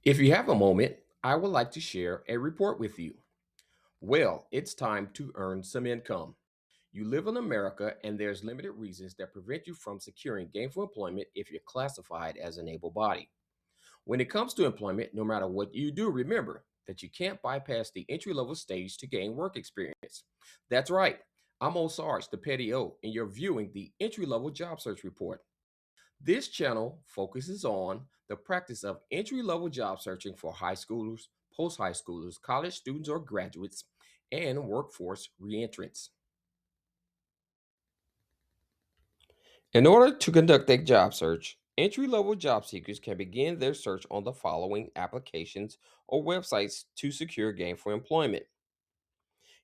If you have a moment, I would like to share a report with you. Well, it's time to earn some income. You live in America, and there's limited reasons that prevent you from securing gainful employment if you're classified as an able body. When it comes to employment, no matter what you do, remember that you can't bypass the entry level stage to gain work experience. That's right. I'm Ole Sarge, the Petty O, and you're viewing the entry level job search report. This channel focuses on the practice of entry level job searching for high schoolers, post high schoolers, college students or graduates, and workforce re-entrants. In order to conduct a job search, entry level job seekers can begin their search on the following applications or websites to secure gainful employment.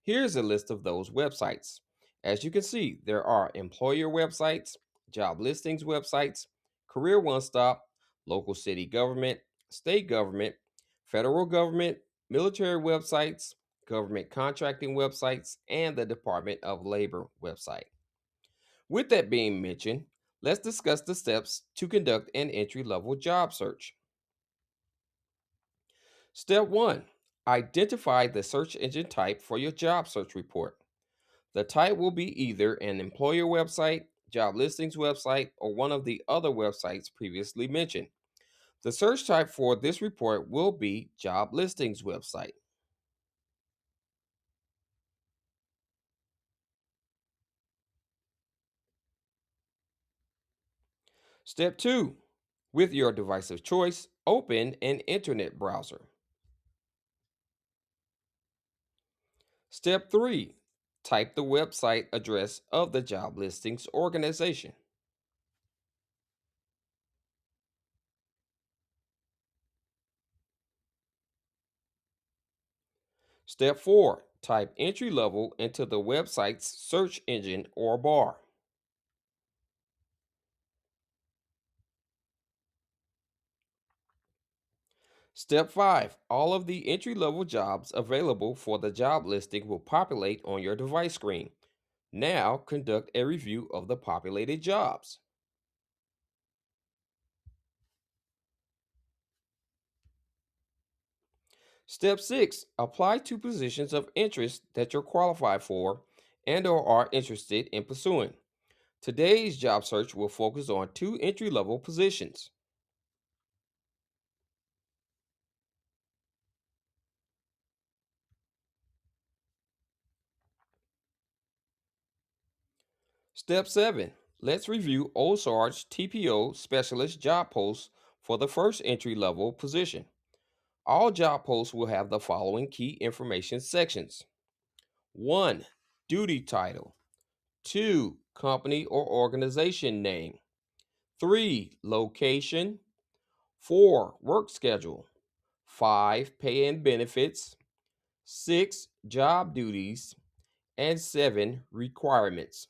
Here's a list of those websites. As you can see, there are employer websites, job listings websites, career one stop, local city government, state government, federal government, military websites, government contracting websites, and the Department of Labor website. With that being mentioned, let's discuss the steps to conduct an entry level job search. Step 1. Identify the search engine type for your job search report. The type will be either an employer website, job listings website, or one of the other websites previously mentioned. The search type for this report will be job listings website. Step 2. With your device of choice, open an internet browser. Step 3. Type the website address of the job listings organization. Step 4. Type entry level into the website's search engine or bar. Step 5. All of the entry level jobs available for the job listing will populate on your device screen. Now conduct a review of the populated jobs. Step 6. Apply to positions of interest that you're qualified for and or are interested in pursuing. Today's job search will focus on two entry level positions. Step 7. Let's review Ole Sarge TPO specialist job posts for the first entry level position. All job posts will have the following key information sections: 1. Duty title, 2. Company or organization name, 3. Location, 4. Work schedule, 5. Pay and benefits, 6. Job duties, and 7. Requirements.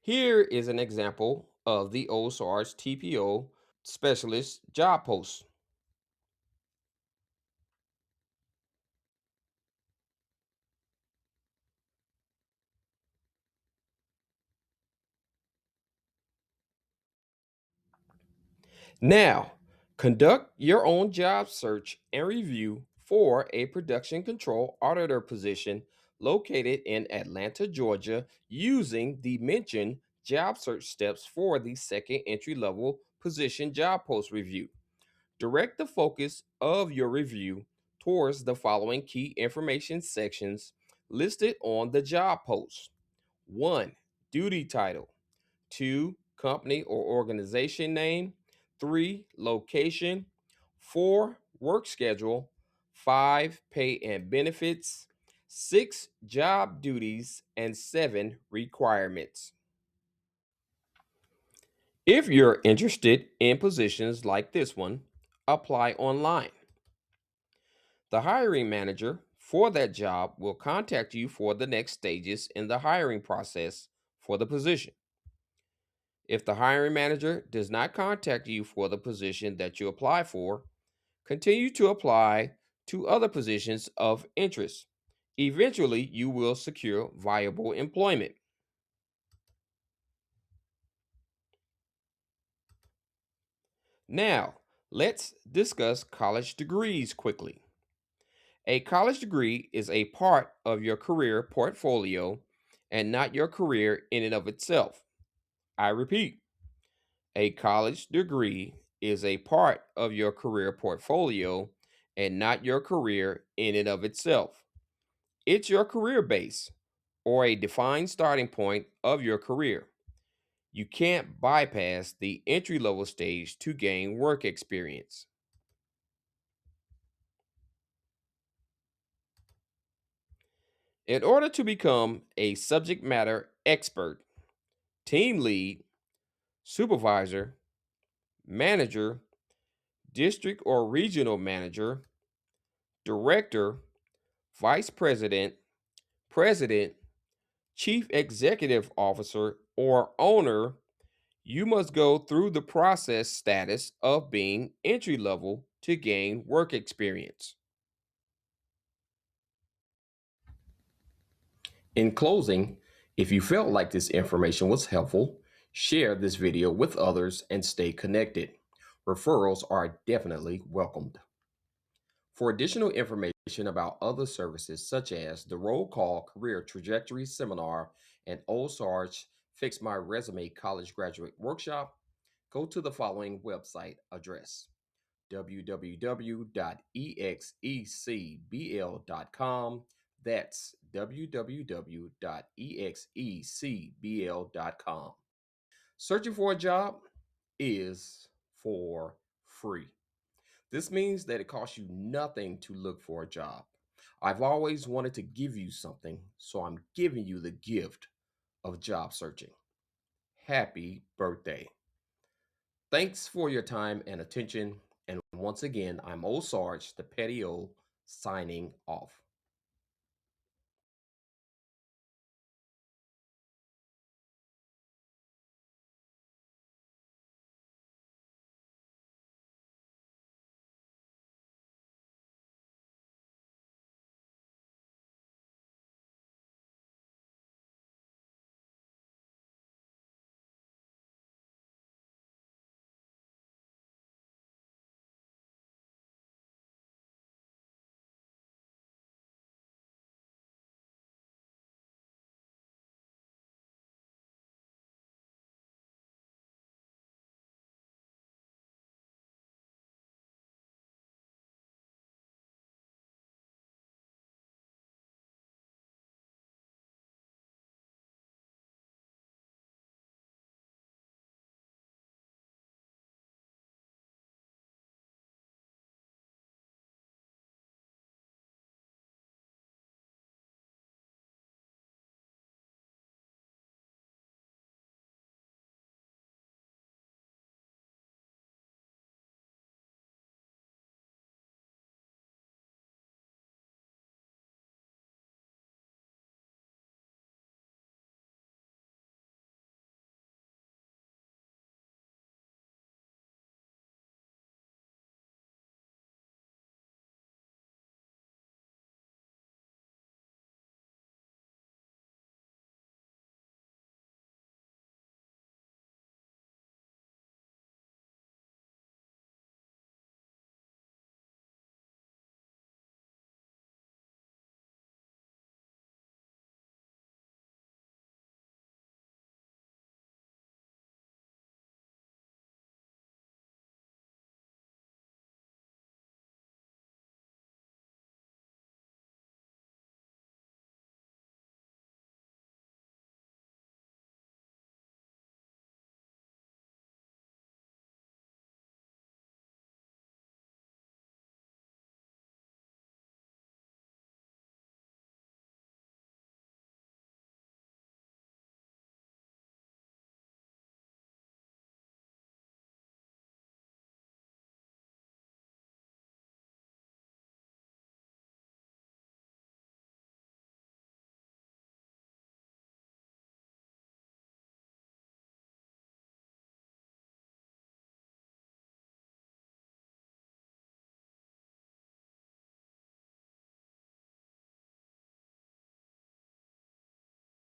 Here is an example of the Ole Sarge TPO specialist job post. Now, conduct your own job search and review for a production control auditor position located in Atlanta, Georgia, using the mentioned job search steps for the second entry level position job post review. Direct the focus of your review towards the following key information sections listed on the job post: 1. Duty title, 2. Company or organization name, 3. Location, 4. Work schedule, 5. Pay and benefits, 6. Job duties, and 7. Requirements. If you're interested in positions like this one, apply online. The hiring manager for that job will contact you for the next stages in the hiring process for the position. If the hiring manager does not contact you for the position that you apply for, continue to apply to other positions of interest. Eventually, you will secure viable employment. Now, let's discuss college degrees quickly. A college degree is a part of your career portfolio and not your career in and of itself. I repeat, a college degree is a part of your career portfolio and not your career in and of itself. It's your career base or a defined starting point of your career. You can't bypass the entry level stage to gain work experience. In order to become a subject matter expert, team lead, supervisor, manager, district or regional manager, director, vice president, president, chief executive officer, or owner, you must go through the process status of being entry level to gain work experience. In closing, if you felt like this information was helpful, share this video with others and stay connected. Referrals are definitely welcomed. For additional information about other services such as the Roll Call Career Trajectory Seminar and Ole Sarge Fix My Resume College Graduate Workshop, go to the following website address: www.execbl.com. That's www.execbl.com. Searching for a job is for free. This means that it costs you nothing to look for a job. I've always wanted to give you something, so I'm giving you the gift of job searching. Happy birthday. Thanks for your time and attention. And once again, I'm Ole Sarge, the Petty O, signing off.